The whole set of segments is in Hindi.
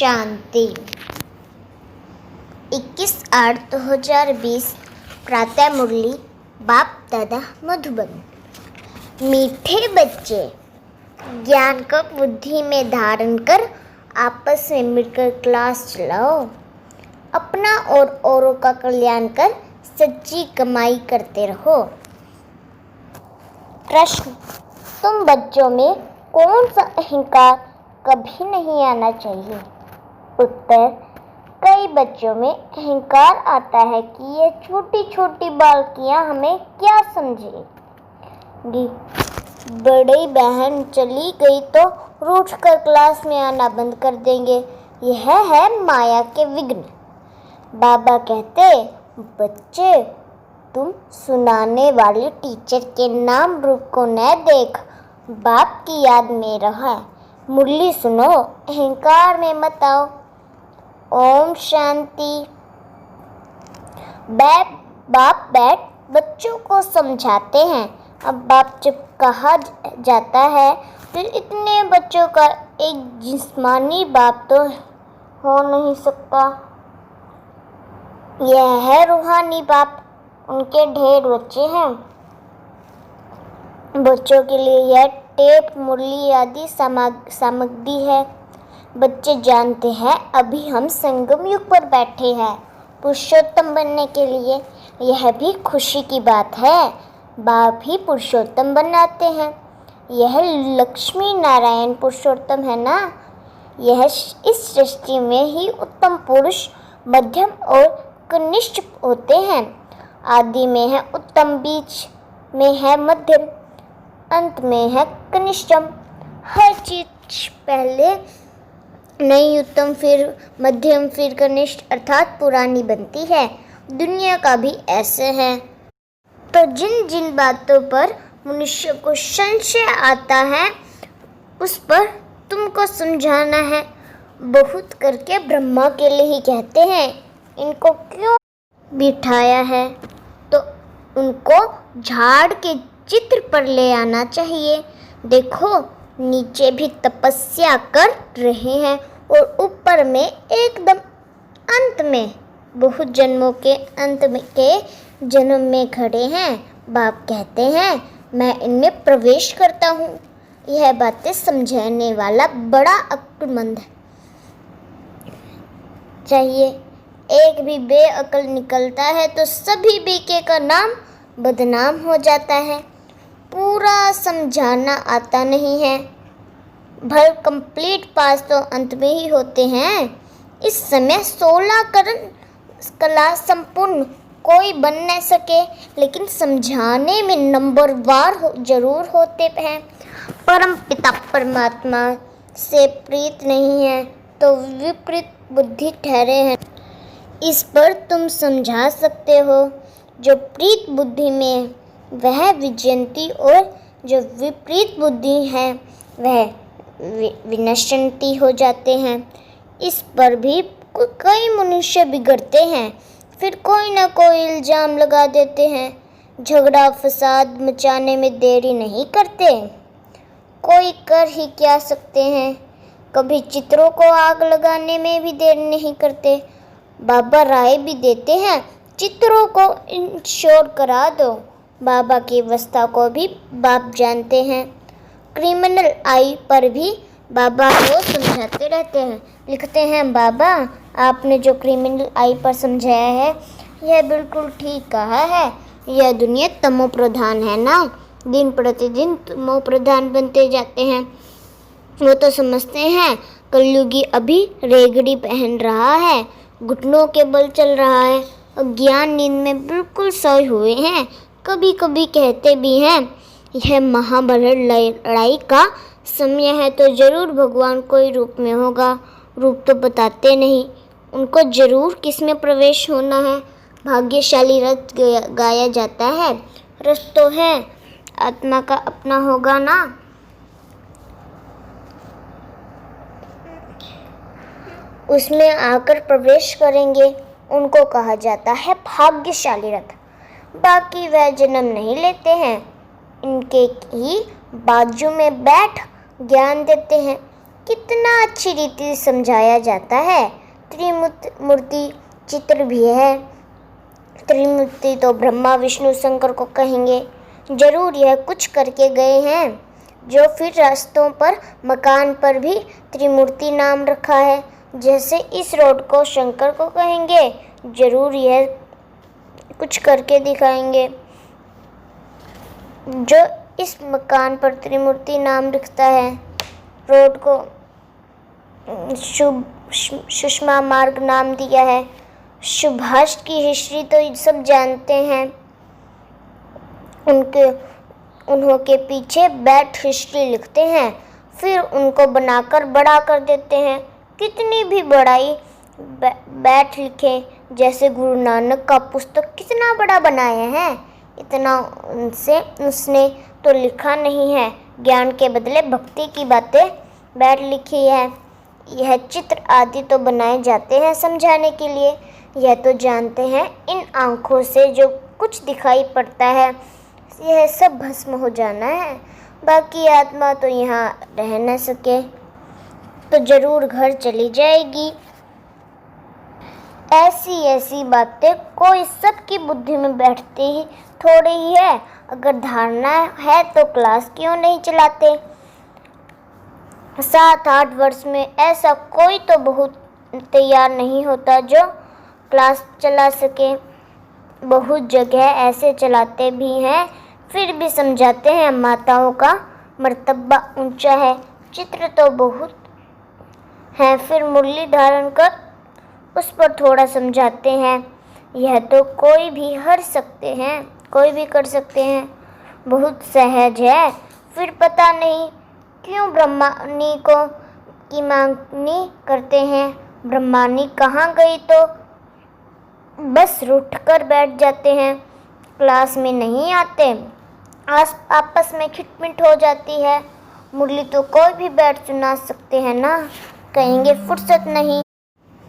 शांति। 21/8/2020 प्रातः मुरली बाप दादा मधुबन। मीठे बच्चे, ज्ञान को बुद्धि में धारण कर आपस में मिलकर क्लास चलाओ। अपना और औरों का कल्याण कर सच्ची कमाई करते रहो। प्रश्न: तुम बच्चों में कौन सा अहंकार कभी नहीं आना चाहिए? उत्तर: कई बच्चों में अहंकार आता है कि ये छोटी छोटी बालकियां हमें क्या समझेंगी। बड़ी बहन चली गई तो रूठ कर क्लास में आना बंद कर देंगे। यह है माया के विघ्न। बाबा कहते, बच्चे तुम सुनाने वाले टीचर के नाम रूप को न देख, बाप की याद में रहा। मुरली सुनो, अहंकार में मत आओ। ओम शांति। बाप बैठ बच्चों को समझाते हैं। अब बाप जब कहा जाता है तो इतने बच्चों का एक जिस्मानी बाप तो हो नहीं सकता। यह है रूहानी बाप। उनके ढेर बच्चे हैं। बच्चों के लिए यह टेप, मुरली आदि सामग्री है। बच्चे जानते हैं अभी हम संगम युग पर बैठे हैं पुरुषोत्तम बनने के लिए। यह भी खुशी की बात है। बाप ही पुरुषोत्तम बनाते हैं। यह लक्ष्मी नारायण पुरुषोत्तम है ना। यह इस सृष्टि में ही उत्तम पुरुष, मध्यम और कनिष्ठ होते हैं। आदि में है उत्तम, बीच में है मध्यम, अंत में है कनिष्ठम। हर चीज पहले नई उत्तम, फिर मध्यम, फिर कनिष्ठ अर्थात पुरानी बनती है। दुनिया का भी ऐसे है। तो जिन जिन बातों पर मनुष्य को संशय आता है उस पर तुमको समझाना है। बहुत करके ब्रह्मा के लिए ही कहते हैं। इनको क्यों बिठाया है? तो उनको झाड़ के चित्र पर ले आना चाहिए। देखो, नीचे भी तपस्या कर रहे हैं और ऊपर में एकदम अंत में, बहुत जन्मों के अंत में के जन्म में खड़े हैं। बाप कहते हैं मैं इनमें प्रवेश करता हूँ। यह बातें समझाने वाला बड़ा अक्लमंद चाहिए। एक भी बेअक्ल निकलता है तो सभी बीके का नाम बदनाम हो जाता है। पूरा समझाना आता नहीं है। भल कंप्लीट पास तो अंत में ही होते हैं। इस समय 16 कला संपूर्ण कोई बन न सके, लेकिन समझाने में नंबरवार जरूर होते हैं। परम पिता परमात्मा से प्रीत नहीं है तो विपरीत बुद्धि ठहरे हैं। इस पर तुम समझा सकते हो। जो प्रीत बुद्धि में वह विजयंती और जो विपरीत बुद्धि है वह विनश्यंती हो जाते हैं। इस पर भी कई मनुष्य बिगड़ते हैं। फिर कोई ना कोई इल्जाम लगा देते हैं। झगड़ा फसाद मचाने में देरी नहीं करते। कोई कर ही क्या सकते हैं। कभी चित्रों को आग लगाने में भी देर नहीं करते। बाबा राय भी देते हैं, चित्रों को इंश्योर करा दो। बाबा की अवस्था को भी बाप जानते हैं। क्रिमिनल आई पर भी बाबा को समझाते रहते हैं। लिखते हैं, बाबा आपने जो क्रिमिनल आई पर समझाया है यह बिल्कुल ठीक कहा है। यह दुनिया तमो प्रधान है ना। दिन प्रतिदिन तमो प्रधान बनते जाते हैं। वो तो समझते हैं कलयुगी अभी रेगड़ी पहन रहा है, घुटनों के बल चल रहा है, अज्ञान नींद में बिल्कुल सोए हुए हैं। कभी कभी कहते भी हैं यह महाभारत लड़ाई का समय है तो जरूर भगवान कोई रूप में होगा। रूप तो बताते नहीं। उनको जरूर किस में प्रवेश होना है। भाग्यशाली रथ गाया जाता है। रथ तो है, आत्मा का अपना होगा ना। उसमें आकर प्रवेश करेंगे। उनको कहा जाता है भाग्यशाली रथ। बाकी वह जन्म नहीं लेते हैं। इनके ही बाजू में बैठ ज्ञान देते हैं। कितना अच्छी रीति समझाया जाता है। त्रिमूर्ति चित्र भी है। त्रिमूर्ति तो ब्रह्मा विष्णु शंकर को कहेंगे। जरूर यह कुछ करके गए हैं जो फिर रास्तों पर मकान पर भी त्रिमूर्ति नाम रखा है। जैसे इस रोड को शंकर को कहेंगे, जरूर यह कुछ करके दिखाएंगे। जो इस मकान पर त्रिमूर्ति नाम लिखता है, रोड को सुषमा मार्ग नाम दिया है। सुभाष की हिस्ट्री तो सब जानते हैं। उनके पीछे बैट हिस्ट्री लिखते हैं, फिर उनको बनाकर बड़ा कर देते हैं। कितनी भी बड़ाई बैट लिखें, जैसे गुरु नानक का पुस्तक कितना बड़ा बनाया है, इतना उसने तो लिखा नहीं है। ज्ञान के बदले भक्ति की बातें बैठ लिखी है। यह चित्र आदि तो बनाए जाते हैं समझाने के लिए। यह तो जानते हैं इन आँखों से जो कुछ दिखाई पड़ता है यह सब भस्म हो जाना है। बाकी आत्मा तो यहाँ रह न सके तो जरूर घर चली जाएगी। ऐसी बातें कोई सबकी बुद्धि में बैठती ही थोड़ी ही है। अगर धारणा है तो क्लास क्यों नहीं चलाते? 7-8 वर्ष में ऐसा कोई तो बहुत तैयार नहीं होता जो क्लास चला सके। बहुत जगह ऐसे चलाते भी हैं, फिर भी समझाते हैं माताओं का मर्तबा ऊंचा है। चित्र तो बहुत हैं, फिर मुरली धारण कर उस पर थोड़ा समझाते हैं। यह तो कोई भी हर सकते हैं, कोई भी कर सकते हैं, बहुत सहज है। फिर पता नहीं क्यों ब्रह्मानी की मांगनी करते हैं। ब्रह्मानी कहाँ गई तो बस रूठ कर बैठ जाते हैं, क्लास में नहीं आते। आपस में खिटमिट हो जाती है। मुरली तो कोई भी बैठ सुना सकते हैं ना, कहेंगे फुर्सत नहीं।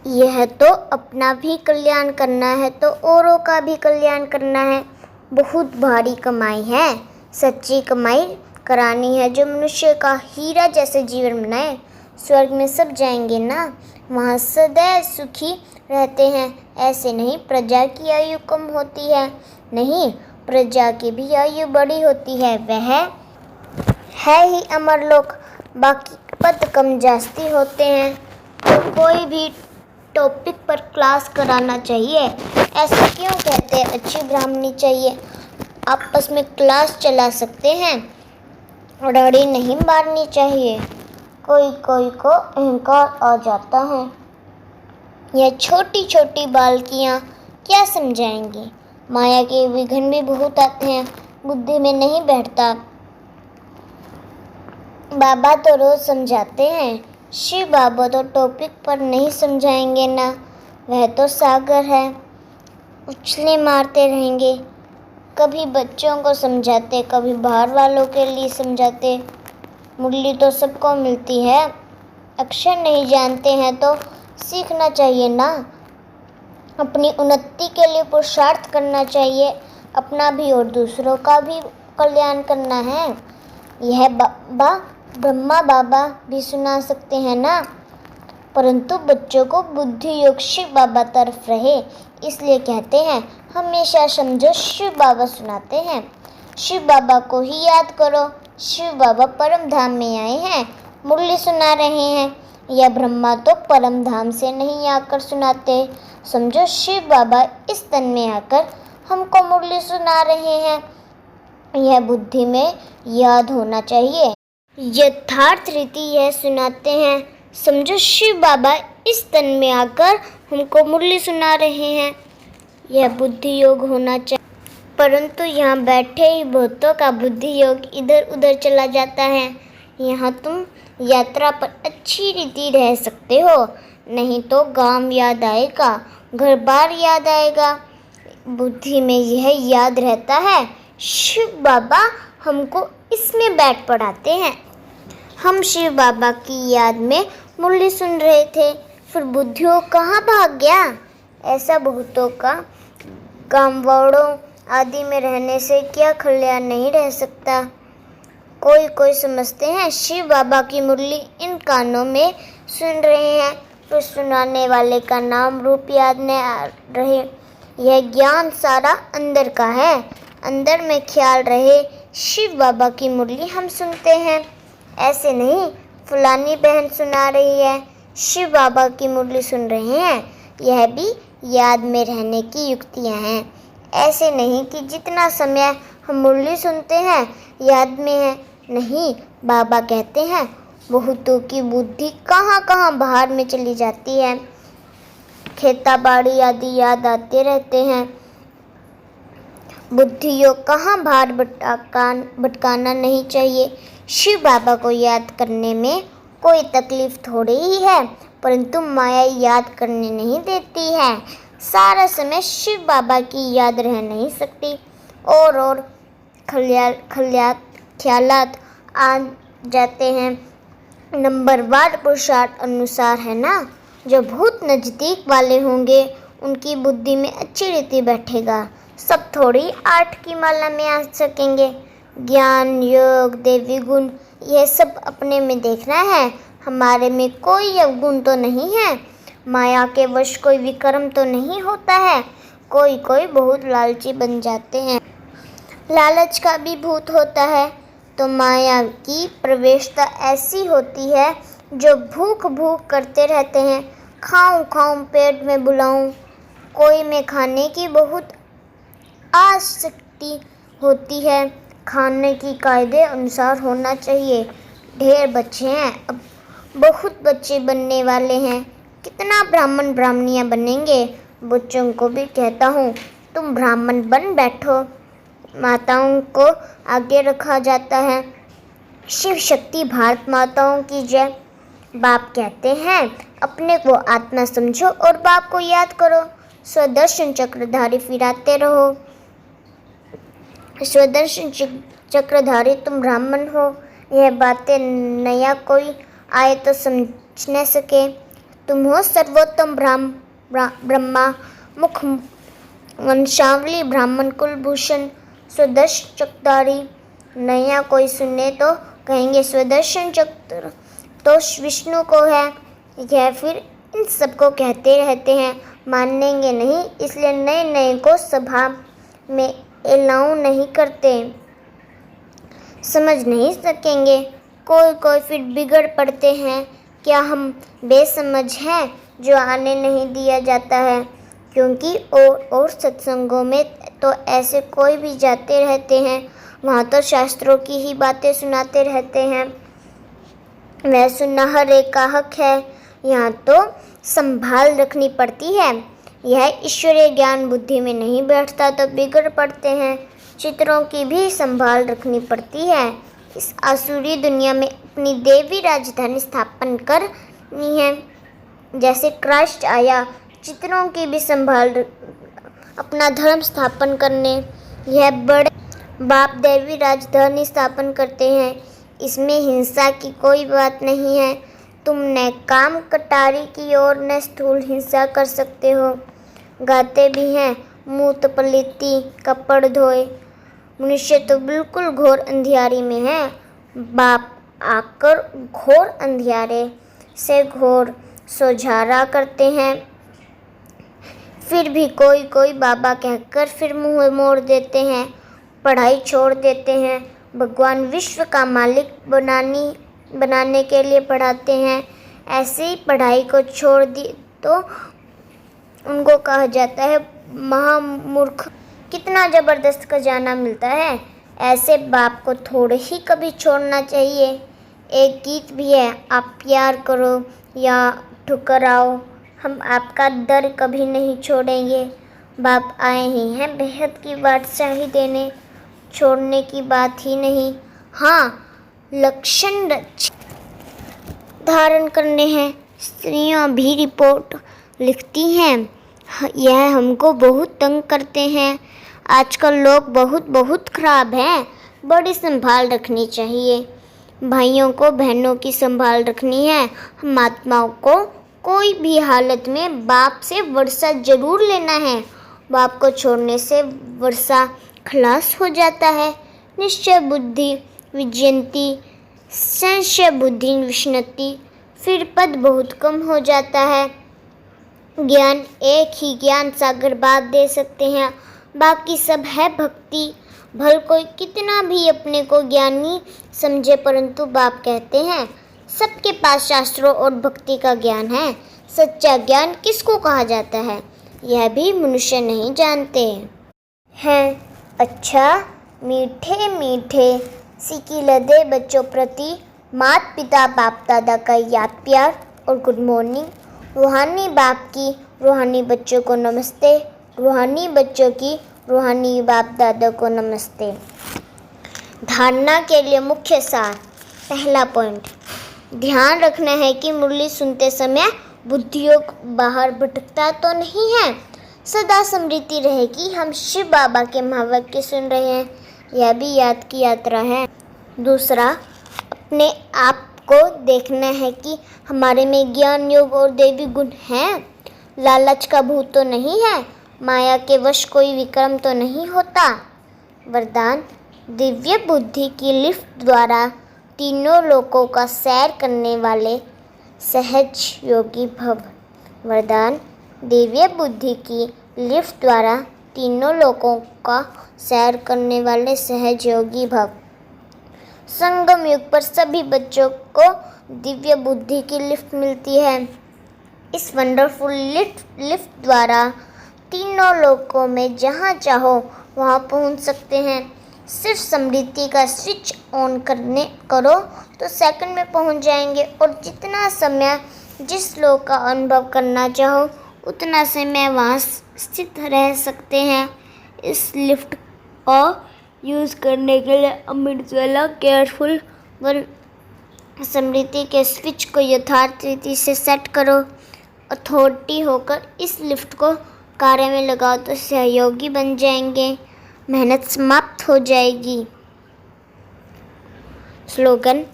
यह तो अपना भी कल्याण करना है तो औरों का भी कल्याण करना है। बहुत भारी कमाई है, सच्ची कमाई करानी है जो मनुष्य का हीरा जैसे जीवन बनाए। स्वर्ग में सब जाएंगे ना, वहाँ सदैव सुखी रहते हैं। ऐसे नहीं प्रजा की आयु कम होती है, नहीं प्रजा की भी आयु बड़ी होती है। वह है ही अमरलोक, बाकी पद कम जास्ती होते हैं। तो कोई भी टॉपिक पर क्लास कराना चाहिए। ऐसा क्यों कहते हैं अच्छी ब्राह्मणी चाहिए? आपस में क्लास चला सकते हैं, रड़ी नहीं मारनी चाहिए। कोई को अहंकार आ जाता है। यह छोटी छोटी बालकियाँ क्या समझाएंगी? माया के विघ्न भी बहुत आते हैं, बुद्धि में नहीं बैठता। बाबा तो रोज समझाते हैं, शिव बाबा तो टॉपिक पर नहीं समझाएंगे ना, वह तो सागर है, उछले मारते रहेंगे। कभी बच्चों को समझाते, कभी बाहर वालों के लिए समझाते। मुरली तो सबको मिलती है, अक्षर नहीं जानते हैं तो सीखना चाहिए ना। अपनी उन्नति के लिए पुरुषार्थ करना चाहिए, अपना भी और दूसरों का भी कल्याण करना है। यह ब्रह्मा बाबा भी सुना सकते हैं ना, परंतु बच्चों को बुद्धि योग शिव बाबा तरफ रहे, इसलिए कहते हैं हमेशा समझो शिव बाबा सुनाते हैं। शिव बाबा को ही याद करो। शिव बाबा परम धाम में आए हैं, मुरली सुना रहे हैं। यह ब्रह्मा तो परम धाम से नहीं आकर सुनाते। समझो शिव बाबा इस तन में आकर हमको मुरली सुना रहे हैं। यह बुद्धि में याद होना चाहिए। यथार्थ रीति यह सुनाते हैं। समझो शिव बाबा इस तन में आकर हमको मुरली सुना रहे हैं। यह बुद्धि योग होना चाहिए, परंतु यहाँ बैठे ही बहुतों का बुद्धि योग इधर उधर चला जाता है। यहाँ तुम यात्रा पर अच्छी रीति रह सकते हो, नहीं तो गांव याद आएगा, घर बार याद आएगा। बुद्धि में यह याद रहता है, शिव बाबा हमको इसमें बैठ पढ़ाते हैं। हम शिव बाबा की याद में मुरली सुन रहे थे, फिर बुद्धियों कहाँ भाग गया? ऐसा बहुतों का गांवों आदि में रहने से क्या कल्याण नहीं रह सकता। कोई कोई समझते हैं शिव बाबा की मुरली इन कानों में सुन रहे हैं, फिर सुनाने वाले का नाम रूप याद नहीं आ रहे। यह ज्ञान सारा अंदर का है, अंदर में ख्याल रहे शिव बाबा की मुरली हम सुनते हैं। ऐसे नहीं फलानी बहन सुना रही है, शिव बाबा की मुरली सुन रहे हैं, यह भी याद में रहने की युक्तियाँ हैं। ऐसे नहीं कि जितना समय हम मुरली सुनते हैं याद में है, नहीं। बाबा कहते हैं बहुतों की बुद्धि कहाँ कहाँ बाहर में चली जाती है, खेती बाड़ी आदि याद आते रहते हैं। बुद्धियों कहाँ बाहर भटकाना नहीं चाहिए। शिव बाबा को याद करने में कोई तकलीफ थोड़ी ही है, परंतु माया याद करने नहीं देती है। सारा समय शिव बाबा की याद रह नहीं सकती, और ख्यालात आ जाते हैं। नंबरवार पुरुषार्थ अनुसार है ना, जो बहुत नज़दीक वाले होंगे उनकी बुद्धि में अच्छी रीति बैठेगा। सब थोड़ी 8 की माला में आ सकेंगे। ज्ञान योग देवी गुण यह सब अपने में देखना है, हमारे में कोई अवगुण तो नहीं है। माया के वश कोई विक्रम तो नहीं होता है। कोई कोई बहुत लालची बन जाते हैं, लालच का भी भूत होता है। तो माया की प्रवेशता ऐसी होती है जो भूख भूख करते रहते हैं, खाऊं खाऊं पेट में बुलाऊं। कोई में खाने की बहुत आसक्ति होती है, खाने की कायदे अनुसार होना चाहिए। ढेर बच्चे हैं, अब बहुत बच्चे बनने वाले हैं, कितना ब्राह्मण ब्राह्मणियाँ बनेंगे। बच्चों को भी कहता हूँ तुम ब्राह्मण बन बैठो। माताओं को आगे रखा जाता है। शिव शक्ति भारत माताओं की जय। बाप कहते हैं अपने को आत्मा समझो और बाप को याद करो। स्वदर्शन चक्रधारी फिराते रहो। स्वदर्शन चक्रधारी तुम ब्राह्मण हो, यह बातें नया कोई आए तो समझ न सके। तुम हो सर्वोत्तम ब्रह्मा मुख वंशावली ब्राह्मण कुलभूषण स्वदर्शन चक्रधारी। नया कोई सुने तो कहेंगे स्वदर्शन चक्र तो विष्णु को है। यह फिर इन सबको कहते रहते हैं, मानेंगे नहीं, इसलिए नए नए को सभा में एलाउ नहीं करते, समझ नहीं सकेंगे। कोई कोई फिर बिगड़ पड़ते हैं, क्या हम बेसमझ हैं जो आने नहीं दिया जाता है। क्योंकि और सत्संगों में तो ऐसे कोई भी जाते रहते हैं, वहाँ तो शास्त्रों की ही बातें सुनाते रहते हैं। वह सुनना हर एक का हक है, यहाँ तो संभाल रखनी पड़ती है। यह ईश्वरीय ज्ञान बुद्धि में नहीं बैठता तो बिगड़ पड़ते हैं। चित्रों की भी संभाल रखनी पड़ती है। इस आसुरी दुनिया में अपनी देवी राजधानी स्थापन करनी है। जैसे क्राइस्ट आया, चित्रों की भी संभाल अपना धर्म स्थापन करने यह बड़े बाप देवी राजधानी स्थापन करते हैं। इसमें हिंसा की कोई बात नहीं है। तुम न काम कटारी की और न स्थूल हिंसा कर सकते हो। गाते भी हैं मूत पलीती कपड़ धोए। मनुष्य तो बिल्कुल घोर अंधियारी में है। बाप आकर घोर अंधियारे से घोर सोझारा करते हैं। फिर भी कोई कोई बाबा कहकर फिर मुँह मोड़ देते हैं, पढ़ाई छोड़ देते हैं। भगवान विश्व का मालिक बनाने के लिए पढ़ाते हैं। ऐसे ही पढ़ाई को छोड़ दी तो उनको कहा जाता है महामूर्ख। कितना ज़बरदस्त खजाना मिलता है, ऐसे बाप को थोड़े ही कभी छोड़ना चाहिए। एक गीत भी है, आप प्यार करो या ठुकराओ, हम आपका दर कभी नहीं छोड़ेंगे। बाप आए ही हैं बेहद की बादशाही देने, छोड़ने की बात ही नहीं। हाँ, लक्षण धारण करने हैं। स्त्रियां भी रिपोर्ट लिखती हैं, यह हमको बहुत तंग करते हैं। आजकल लोग बहुत खराब हैं, बड़ी संभाल रखनी चाहिए। भाइयों को बहनों की संभाल रखनी है। हम आत्माओं को कोई भी हालत में बाप से वर्षा जरूर लेना है। बाप को छोड़ने से वर्षा खलास हो जाता है। निश्चय बुद्धि विजयन्ति संशय बुद्धि विशनति, फिर पद बहुत कम हो जाता है। ज्ञान, एक ही ज्ञान सागर बाप दे सकते हैं, बाकी सब है भक्ति। भल कोई कितना भी अपने को ज्ञानी समझे, परंतु बाप कहते हैं सबके पास शास्त्रों और भक्ति का ज्ञान है। सच्चा ज्ञान किसको कहा जाता है यह भी मनुष्य नहीं जानते हैं। अच्छा, मीठे मीठे सिकी लदे बच्चों प्रति माता पिता बाप दादा का याद प्यार और गुड मॉर्निंग। रूहानी बाप की रूहानी बच्चों को नमस्ते, रूहानी बच्चों की रूहानी बाप दादा को नमस्ते। धारणा के लिए मुख्य सार। पहला पॉइंट, ध्यान रखना है कि मुरली सुनते समय बुद्धियोग बाहर भटकता तो नहीं है। सदा स्मृति रहे कि हम शिव बाबा के महावाक्य सुन रहे हैं, यह भी याद की यात्रा है। दूसरा, अपने आप को देखना है कि हमारे में ज्ञान योग और देवी गुण हैं। लालच का भूत तो नहीं है, माया के वश कोई विक्रम तो नहीं होता। वरदान, दिव्य बुद्धि की लिफ्ट द्वारा तीनों लोकों का सैर करने वाले सहज योगी भव। वरदान, दिव्य बुद्धि की लिफ्ट द्वारा तीनों लोकों का सैर करने वाले सहज योगी भव। संगम युग पर सभी बच्चों को दिव्य बुद्धि की लिफ्ट मिलती है। इस वंडरफुल लिफ्ट द्वारा तीनों लोकों में जहाँ चाहो वहाँ पहुँच सकते हैं। सिर्फ स्मृति का स्विच ऑन करो तो सेकंड में पहुँच जाएंगे, और जितना समय जिस लोक का अनुभव करना चाहो उतना समय वहाँ स्थित रह सकते हैं। इस लिफ्ट को यूज़ करने के लिए अमृत वाला केयरफुल वन स्मृति के स्विच को यथार्थ रीति से सेट करो। अथॉरिटी होकर इस लिफ्ट को कार्य में लगाओ तो सहयोगी बन जाएंगे, मेहनत समाप्त हो जाएगी। स्लोगन,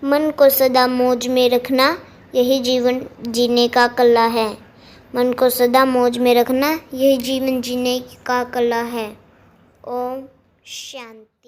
मन को सदा मौज में रखना यही जीवन जीने का कला है। मन को सदा मौज में रखना यही जीवन जीने का कला है। ओम शांति।